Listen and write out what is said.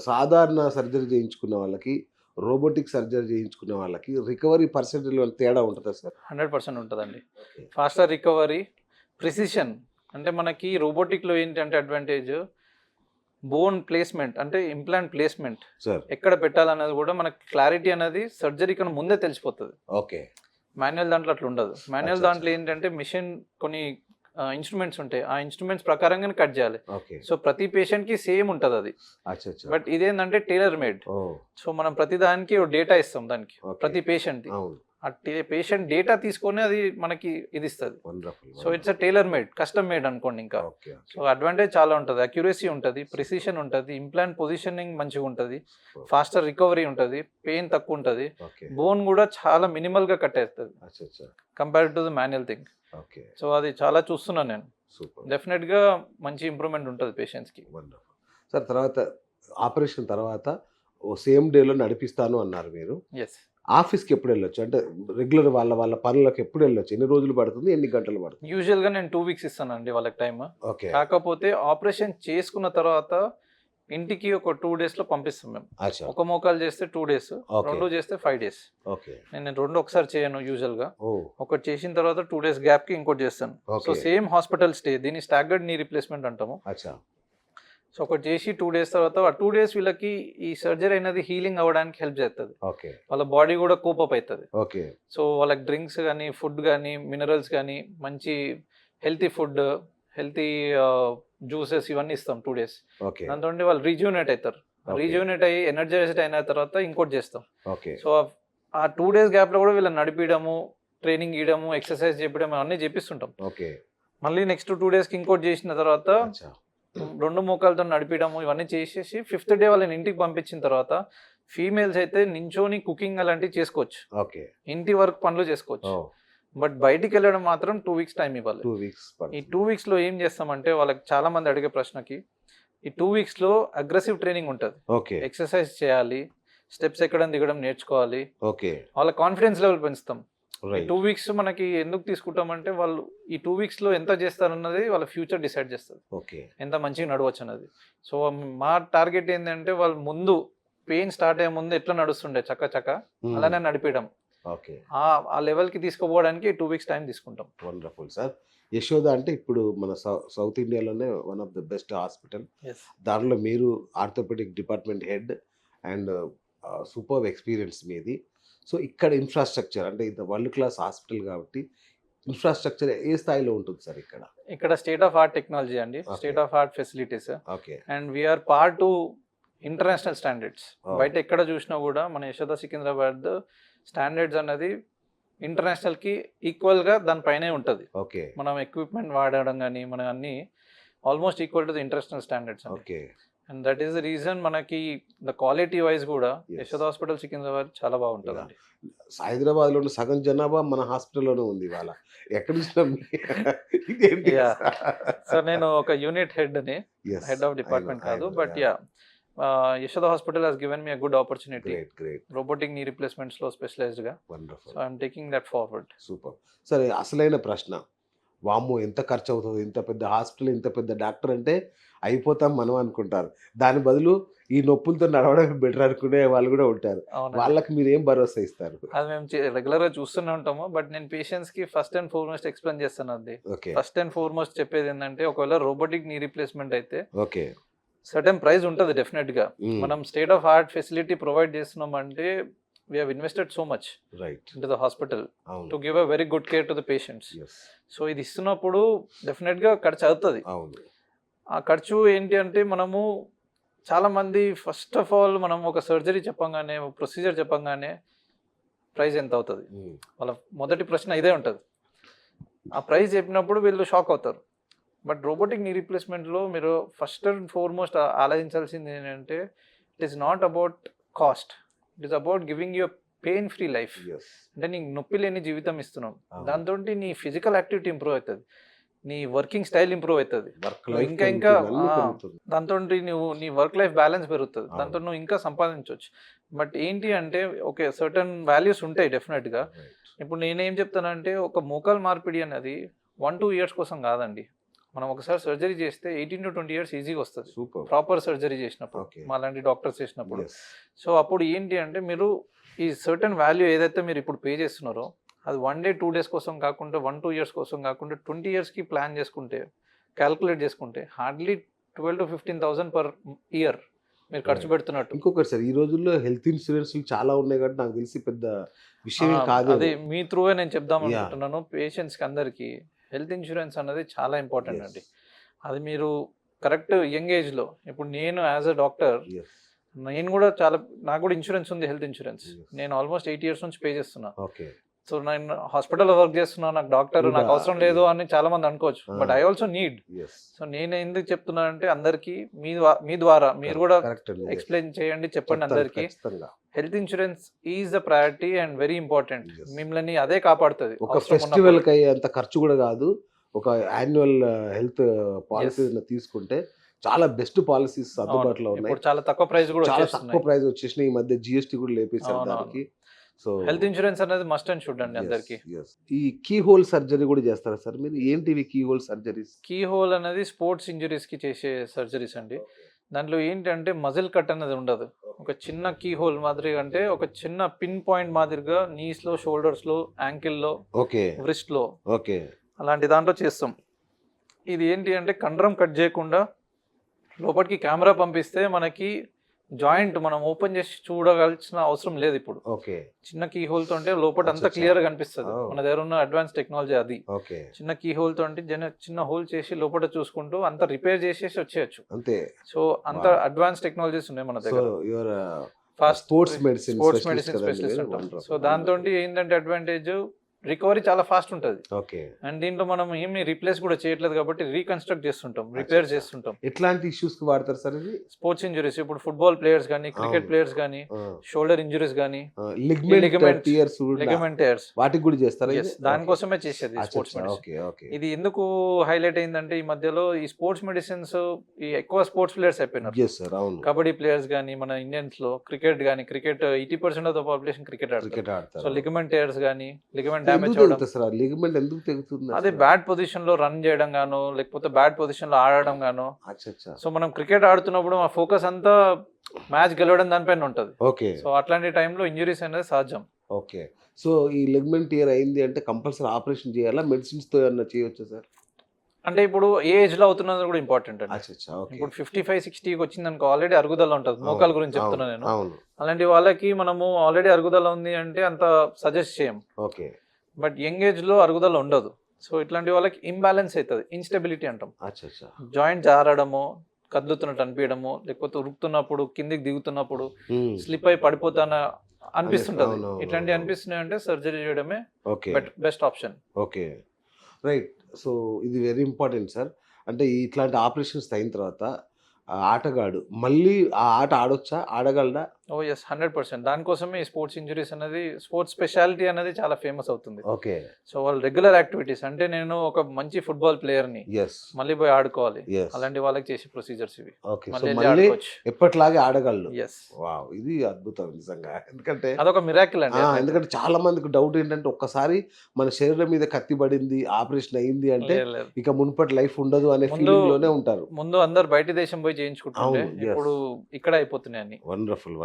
సాధారణ సర్జరీ చేయించుకున్న వాళ్ళకి, రోబోటిక్ సర్జరీ చేయించుకున్న వాళ్ళకి రికవరీ పర్సెంటేజ్‌లో తేడా ఉంటదా సార్? 100% ఉంటదండి. ఓకే. ఫాస్టర్ రికవరీ, ప్రిసిషన్ అంటే మనకి రోబోటిక్‌లో ఏంటంటే అడ్వాంటేజ్ బోన్ ప్లేస్‌మెంట్ అంటే ఇంప్లాంట్ ప్లేస్‌మెంట్ సార్. ఎక్కడ పెట్టాలన్నది కూడా మనకి క్లారిటీ అనేది సర్జరీ కన్నా ముందే తెలిసిపోతది. ఓకే. మాన్యువల్ దాంట్లో అట్లా ఉండదు. మాన్యువల్ అచ్చా! దాంట్లో ఏంటంటే మెషిన్ కొన్ని ఇన్‌స్ట్రుమెంట్స్ ఉంటాయి. ఆ ఇన్‌స్ట్రుమెంట్స్ ప్రకారంగానే కట్ చేయాలి. ఓకే. సో ప్రతి పేషెంట్‌కి సేమ్ ఉంటదది. అచ్చచ్చా! బట్ ఇదేంటంటే టైలర్ మేడ్. ఓహ్! సో మనం ప్రతి దానికి డేటా ఇస్తాం దానికి. ఓకే. ప్రతి పేషెంట్‌ది. అవును. ఆ పేషెంట్ డేటా తీసుకొని అది మనకి ఇది ఇస్తది. Wonderful. So it's a tailor made, custom made అనుకోండి ఇంకా. ఓకే. సో అడ్వాంటేజ్ చాలా ఉంటది. అక్యురసీ ఉంటది, ప్రిసిషన్ ఉంటది, ఇంప్లాంట్ పొజిషనింగ్ మంచిగా ఉంటది, ఫాస్టర్ రికవరీ ఉంటది, పెయిన్ తక్కువ ఉంటది, ఓకే. బోన్ కూడా చాలా మినిమల్ గా కట్టేస్తుంది అచ్చచ్చా! Compare to the manual thing. Okay. So అది చాలా చూస్తున్నాను నేను. సూపర్. డెఫినెట్ గా మంచి ఇంప్రూవ్మెంట్ ఉంటది పేషెంట్స్ కి. వండర్‌ఫుల్. సార్ తర్వాత ఆపరేషన్ తర్వాత సేమ్ డేలో నడిపిస్తాను అన్నారు మీరు. ఎస్. ఆఫీస్‌కి ఎప్పుడెళ్ళొచ్చు? అంటే రెగ్యులర్ వాళ్ళ పనులకు ఎప్పుడెళ్ళొచ్చు? ఎన్ని రోజులు పడుతుంది? ఎన్ని గంటలు పడుతుంది? యూజువల్ గా నేను 2 వీక్స్ ఇస్తానండి వాళ్ళకి టైం. ఓకే. కాకపోతే ఆపరేషన్ చేసుకున్న తర్వాత ఇంటికి ఒక 2 డేస్ లో పంపిస్తాం మేము. అచ్చా! ఒక మోకాలు చేస్తే 2 డేస్, ఓకే. 2 చేస్తే 5 డేస్. ఓకే. నేను 2 ఒకసారి చేయను యూజువల్ గా. ఓహ్! ఒకటి చేసిన తర్వాత 2 డేస్ గ్యాప్ కి ఇంకోటి చేస్తాను. So okay. Same hospital stay, దీన్ని స్టాగర్డ్ నీ రీప్లేస్మెంట్ అంటాము. అచ్చా! సో ఒకటి చేసి 2 డేస్ తర్వాత ఆ 2 డేస్ వీళ్ళకి ఈ సర్జరీ అనేది హీలింగ్ అవ్వడానికి హెల్ప్ చేస్తుంది. ఓకే. వాళ్ళ బాడీ కూడా కోప్ అప్ అవుతుంది. ఓకే. సో వాళ్ళకి డ్రింక్స్ కానీ, ఫుడ్ కానీ, మినరల్స్ కానీ, మంచి హెల్తీ ఫుడ్, హెల్తీ జ్యూసెస్ ఇవన్నీ ఇస్తాం 2 డేస్. ఓకే. దాంతో వాళ్ళు రీజ్యూనేట్ అవుతారు. ఓకే. రీజ్యూనేట్ అయ్యి ఎనర్జైజ్డ్ అయిన తర్వాత ఇంకోటి చేస్తాం. ఓకే. సో ఆ 2 డేస్ గ్యాప్లో కూడా వీళ్ళని నడిపించడము, ట్రైనింగ్ ఇవ్వడము, ఎక్సర్సైజ్ చేయడం అన్నీ చేపిస్తుంటాం. ఓకే. మళ్ళీ నెక్స్ట్ 2 డేస్కి ఇంకోటి చేసిన తర్వాత అచ్చా! 2 మోకాలతో నడిపించడము ఇవన్నీ చేసేసి 5th డే వాళ్ళని ఇంటికి పంపించిన తర్వాత ఫీమేల్స్ అయితే నించోని కుకింగ్ అలాంటివి చేసుకోవచ్చు, ఓకే. ఇంటి వర్క్ పనులు చేసుకోవచ్చు. ఓహ్! బట్ బయటికి వెళ్ళడం మాత్రం 2 వీక్స్ టైం ఇవ్వాలి. 2 వీక్స్ ఈ పడుతుంది. 2 వీక్స్లో ఏం చేస్తామంటే వాళ్ళకి చాలా మంది అడిగే ప్రశ్నకి ఈ 2 వీక్స్లో అగ్రెసివ్ ట్రైనింగ్ ఉంటుంది. ఓకే. ఎక్సర్సైజ్ చేయాలి, స్టెప్స్ ఎక్కడం దిగడం నేర్చుకోవాలి, ఓకే. వాళ్ళ కాన్ఫిడెన్స్ లెవెల్ పెంచుతాం. రైట్. 2 వీక్స్ మనకి ఎందుకు తీసుకుంటామంటే వాళ్ళు ఈ 2 వీక్స్లో ఎంత చేస్తారన్నది వాళ్ళ ఫ్యూచర్ డిసైడ్ చేస్తుంది, ఓకే. ఎంత మంచిగా నడవచ్చు అన్నది. సో మా టార్గెట్ ఏంటంటే వాళ్ళు ముందు పెయిన్ స్టార్ట్ అయ్యే ముందు ఎట్లా నడుస్తుండే చక్క అలానే నడిపించడం. ఓకే. ఆ లెవెల్కి తీసుకుపోవడానికి 2 వీక్స్ టైం తీసుకుంటాం. Wonderful sir. యశోద అంటే ఇప్పుడు మన సౌత్ ఇండియాలోనే one of the best hospital. Yes. దానిలో మీరు orthopaedic department head and superb experience మీది. సో ఇక్కడ ఇన్‌ఫ్రాస్ట్రక్చర్ అంటే ఇంత వరల్డ్ క్లాస్ హాస్పిటల్ కాబట్టి ఇన్‌ఫ్రాస్ట్రక్చర్ ఏ స్థాయిలో ఉంటుంది సార్ ఇక్కడ? ఇక్కడ స్టేట్ ఆఫ్ ఆర్ట్ టెక్నాలజీ అండి, Okay. State of art facilities, okay. And we are part to international standards. Oh. బయట ఎక్కడ చూసినా కూడా మన యశోద సికింద్రాబాద్ స్టాండర్డ్స్ అనేది ఇంటర్నేషనల్కి ఈక్వల్గా దానిపైనే ఉంటుంది. ఓకే. మనం ఎక్విప్మెంట్ వాడడం కానీ మన అన్ని almost equal to the international standards. Okay. And that is the reason మనకి ద క్వాలిటీ వైజ్ కూడా Yes. యశోద హాస్పిటల్ సికింద్రాబాద్ చాలా బాగుంటుందండి. హైదరాబాద్లో ఉన్న సగం జనాభా మన హాస్పిటల్లోనే ఉంది ఇవాళ. ఎక్కడ చూసినా ఇదేంటి? Yeah. సో నేను ఒక యూనిట్ హెడ్ని, Yes. Head of I department know, I కాదు, know, but yeah. Yashoda hospital has given me a good opportunity great. Robotic knee రిప్లేస్మెంట్స్లో స్పెషలైజ్డ్గా. Wonderful. So I'm taking that forward. Super. సరే అసలైన ప్రశ్న, వామ్మో ఎంత ఖర్చు అవుతుంది, ఇంత పెద్ద హాస్పిటల్, ఇంత పెద్ద డాక్టర్ అంటే అయిపోతాం మనం అనుకుంటారు. దాని బదులు ఈ నొప్పులతో నడవడం బెటర్ అనుకునే వాళ్ళు కూడా ఉంటారు. అవును, వాళ్ళకి మీరు ఏం భరోసా ఇస్తారు? అది మేము రెగ్యులర్గా చూస్తూనే ఉంటాము. బట్ నేను పేషెంట్స్కి ఫస్ట్ అండ్ ఫార్మోస్ట్ ఎక్స్ప్లెయిన్ చేస్తాను. అది ఓకే. ఫస్ట్ అండ్ ఫార్మోస్ట్ చెప్పేది ఏంటంటే ఒకవేళ రోబోటిక్ నీ రీప్లేస్మెంట్ అయితే ఓకే. సర్టెన్ ప్రైస్ ఉంటుంది డెఫినెట్గా. Mm. మనం state of art facility provide చేస్తున్నామంటే we have invested so much right. Into the hospital to అవును. Give a very good care to the patients. Yes. సో ఇది ఇస్తున్నప్పుడు డెఫినెట్గా ఖర్చు అవుతుంది. అవును. ఆ ఖర్చు ఏంటి అంటే మనము చాలామంది ఫస్ట్ ఆఫ్ ఆల్ మనం ఒక సర్జరీ చెప్పంగానే, ప్రొసీజర్ చెప్పంగానే ప్రైస్ ఎంత అవుతుంది, Mm. వాళ్ళ మొదటి ప్రశ్న ఇదే ఉంటుంది. ఆ ప్రైస్ చెప్పినప్పుడు వీళ్ళు షాక్ అవుతారు. బట్ రోబోటిక్ నీ రీప్లేస్మెంట్లో మీరు ఫస్ట్ అండ్ ఫార్మోస్ట్ ఆలోచించాల్సింది ఏంటంటే it is not about cost, it is about giving you pain free life. Yes. అంటే నీకు నొప్పి లేని జీవితం ఇస్తున్నాం. అవును. దాంతో నీ ఫిజికల్ యాక్టివిటీ ఇంప్రూవ్ అవుతుంది, నీ వర్కింగ్ స్టైల్ ఇంప్రూవ్ అవుతుంది, వర్క్ లైఫ్ ఇంకా అన్నీ పెరుగుతుంది. దాంతో నువ్వు నీ వర్క్ లైఫ్ బ్యాలెన్స్ పెరుగుతుంది, అవును. దాంతో నువ్వు ఇంకా సంపాదించవచ్చు. బట్ ఏంటి అంటే ఓకే సర్టన్ వాల్యూస్ ఉంటాయి డెఫినెట్గా. Right. ఇప్పుడు నేనేం చెప్తానంటే ఒక మోకాల్ మార్పిడి అనేది 1-2 ఇయర్స్ కోసం కాదండి, మనం ఒకసారి సర్జరీ చేస్తే 18 to 20 ఇయర్స్ ఈజీగా వస్తుంది సూపర్. ప్రాపర్ సర్జరీ చేసినప్పుడు, ఓకే. మాలాంటి డాక్టర్స్ చేసినప్పుడు. Yes. సో అప్పుడు ఏంటి అంటే మీరు ఈ సర్టన్ వాల్యూ ఏదైతే మీరు ఇప్పుడు పే చేస్తున్నారో అది 1 day 2 days కోసం కాకుండా 1-2 years కోసం కాకుండా 20 yearsకి ప్లాన్ చేసుకుంటే, క్యాల్కులేట్ చేసుకుంటే హార్డ్లీ 12,000 to 15,000 per year మీరు ఖర్చు పెడుతున్నట్టు. ఇంకొకటి సార్, ఈ రోజుల్లో హెల్త్ ఇన్సూరెన్స్ చాలా ఉన్నాయి కాబట్టి నాకు తెలిసి పెద్ద విషయం కాదు. అది మీ త్రూవే నేను చెప్దాం అనుకుంటున్నాను. పేషెంట్స్కి అందరికీ హెల్త్ ఇన్సూరెన్స్ అనేది చాలా ఇంపార్టెంట్ అండి. అది మీరు కరెక్ట్ యంగ్ ఏజ్లో, ఇప్పుడు నేను యాజ్ అ డాక్టర్ నేను కూడా నాకు కూడా ఇన్సూరెన్స్ ఉంది, హెల్త్ ఇన్సూరెన్స్. నేను ఆల్మోస్ట్ 8 years నుంచి పే చేస్తున్నా. ఓకే. సో నేను హాస్పిటల్లో వర్క్ చేస్తున్నా, నాకు డాక్టర్ నాకు అవసరం లేదు అని చాలా మంది అనుకోవచ్చు, but I also need. So నేను ఎందుకు చెప్తున్నా అంటే అందరికి మీ ద్వారా మీరు కూడా ఎక్స్ప్లెయిన్ చేయండి, చెప్పండి అందరికి. Health insurance is the priority and very important. మిమ్మల్ని అదే కాపాడుతుంది. ఒక ఫెస్టివల్ కి అంత ఖర్చు కూడా కాదు, ఒక యాన్యువల్ హెల్త్ పాలసీ తీసుకుంటే చాలా బెస్ట్ పాలసీస్ అందుబాటులో ఉన్నాయి. చాలా తక్కువ ప్రైస్ కూడా, చాలా తక్కువ ప్రైస్ వచ్చేసినాయి. ఈ మధ్య జిఎస్టీ కూడా లేపేశారు దానికి. సో హెల్త్ ఇన్సూరెన్స్ అనేది మస్ట్ అండ్ షుడ్ అండి అందరికి. ఈ కీ హోల్ సర్జరీ కూడా చేస్తారా సార్ మీరు? ఏంటివి key hole surgeries? Key hole అనేది స్పోర్ట్స్ ఇంజరీస్ కి చేసే సర్జరీస్ అండి. దాంట్లో ఏంటంటే మజిల్ కట్ అనేది ఉండదు. ఒక చిన్న కీ హోల్ మాదిరిగా, అంటే ఒక చిన్న పిన్ పాయింట్ మాదిరిగా నీస్ లో, షోల్డర్స్ లో, యాంకిల్ లో, వ్రిస్ట్ లో, అలాంటి దాంట్లో చేస్తాం. ఇది ఏంటి అంటే కండరం కట్ చేయకుండా లోపలికి కెమెరా పంపిస్తే మనకి జాయింట్ మనం ఓపెన్ చేసి చూడగలిసిన అవసరం లేదు. ఇప్పుడు చిన్న కీ హోల్ తో లోపల అంతా క్లియర్ గా కనిపిస్తుంది. మన దగ్గర ఉన్న అడ్వాన్స్ టెక్నాలజీ అది. చిన్న కీ హోల్ తో చిన్న హోల్ చేసి లోపల చూసుకుంటూ అంత రిపేర్ చేసేసి వచ్చేయచ్చు అంతే. సో అంత అడ్వాన్స్ టెక్నాలజీస్ ఉన్నాయి మన దగ్గర. ఫాస్ట్ స్పోర్ట్స్ మెడిసిన్ స్పెషలిస్ట్ అంటాం. సో దాంతో ఏంటంటే అడ్వాంటేజ్, రికవరీ చాలా ఫాస్ట్ ఉంటుంది. అండ్ దీంట్లో మనం ఏమి రీప్లేస్ కూడా చేయట్లేదు కాబట్టి రీకన్స్ట్రక్ట్ చేస్తుంటాం, రిపేర్ చేస్తుంటాం. ఎట్లాంటి ఇష్యూస్ కి వాడతారు సార్ ఇది? స్పోర్ట్స్ ఇంజరీస్, ఇప్పుడు ఫుట్బాల్ ప్లేయర్స్ కానీ, క్రికెట్ ప్లేయర్స్ కానీ, షోల్డర్ ఇంజరీస్ కానీ, లిగమెంట్ టైర్స్ వాటికి కూడా చేస్తారు. దానికోసమే చేసేది స్పోర్ట్స్ మెడిసిన్. ఇది ఎందుకు హైలైట్ అయిందంటే ఈ మధ్యలో ఈ స్పోర్ట్స్ మెడిసిన్స్ ఈ ఎక్కువ స్పోర్ట్స్ ప్లేయర్స్ అయిపోయినారు. కబడ్డీ ప్లేయర్స్ కానీ, మన ఇండియన్స్ లో cricket 80% of the population cricket ఆడతారు. సో లిగమెంట్ టైర్స్ కానీ, లిగమెంట్ అదే బ్యాడ్ పొజిషన్ లో రన్ చేయడం గాను, లేకపోతే బ్యాడ్ పొజిషన్ లో ఆడడం గాను. సో మనం క్రికెట్ ఆడుతున్నప్పుడు మా ఫోకస్ అంతా మ్యాచ్ గెలవడం దానిపైన ఉంటది. సో అట్లాంటి టైంలో ఇంజరీస్ అనేది సహజం. ఓకే. సో ఈ లిగమెంట్ టియర్ అయింది అంటే కంపల్సరీ ఆపరేషన్ చేయాలా, మెడిసిన్స్ తో ఏమన్నా చేయొచ్చా సార్? అంటే ఇప్పుడు ఏ ఏజ్ లో అవుతున్నది కూడా ఇంపార్టెంట్ అండి. ఇప్పుడు 55-60కి వచ్చింది అనుకో, ఆల్రెడీ అరుగుదల ఉంటుంది. మోకాల గురించి చెప్తున్నా నేను. అలాంటి వాళ్ళకి మనము ఆల్రెడీ అరుగుదల ఉంది అంటే అంత సజెస్ట్ చేయం. బట్ యంగ్ ఏజ్ లో అరుగుదల ఉండదు. సో ఇట్లాంటి వాళ్ళకి ఇంబ్యాలెన్స్ అవుతుంది, ఇన్స్టెబిలిటీ అంటాం. జాయింట్ జారడము, కదులుతున్నట్టు అనిపించడము, లేకపోతే ఉరుకుతున్నప్పుడు కిందికి దిగుతున్నప్పుడు స్లిప్ అయి పడిపోతాన అనిపిస్తుంటది. ఇట్లాంటివి అనిపిస్తున్నాయి అంటే సర్జరీ చేయడమే best option. Okay, right. So ఇది వెరీ ఇంపార్టెంట్ సార్. అంటే ఇట్లాంటి ఆపరేషన్స్ అయిన తర్వాత ఆటగాడు మళ్ళీ ఆ ఆట ఆడొచ్చా, ఆడగలడా? ఓ ఎస్, 100%. దానికోసమే ఈ స్పోర్ట్స్ ఇంజరీస్ అనేది, స్పోర్ట్స్ స్పెషాలిటీ అనేది చాలా ఫేమస్ అవుతుంది. ఓకే. సో వాళ్ళు రెగ్యులర్ యాక్టివిటీస్, అంటే నేను ఒక మంచి ఫుట్బాల్ ప్లేయర్ ని మళ్ళీ పోయి ఆడుకోవాలి, అలాంటి వాళ్ళకి చేసే ప్రొసీజర్స్ ఇవి. మళ్ళీ ఎప్పటిలాగే ఆడగలరు. వావ్, ఇది అద్భుతం నిజంగా. ఎందుకంటే అదొక మిరాకిల్ అండి. ఎందుకంటే చాలా మందికి డౌట్ ఏంటంటే ఒక్కసారి మన శరీరం మీద కత్తి పడింది, ఆపరేషన్ అయింది అంటే ఇక మునుపటి లైఫ్ ఉండదు అనే ఫీలింగ్ లోనే ఉంటారు. ముందు అందరు బయట దేశం పోయి చేయించుకుంటారు, ఇప్పుడు ఇక్కడ అయిపోతున్నాయి. వండర్ఫుల్.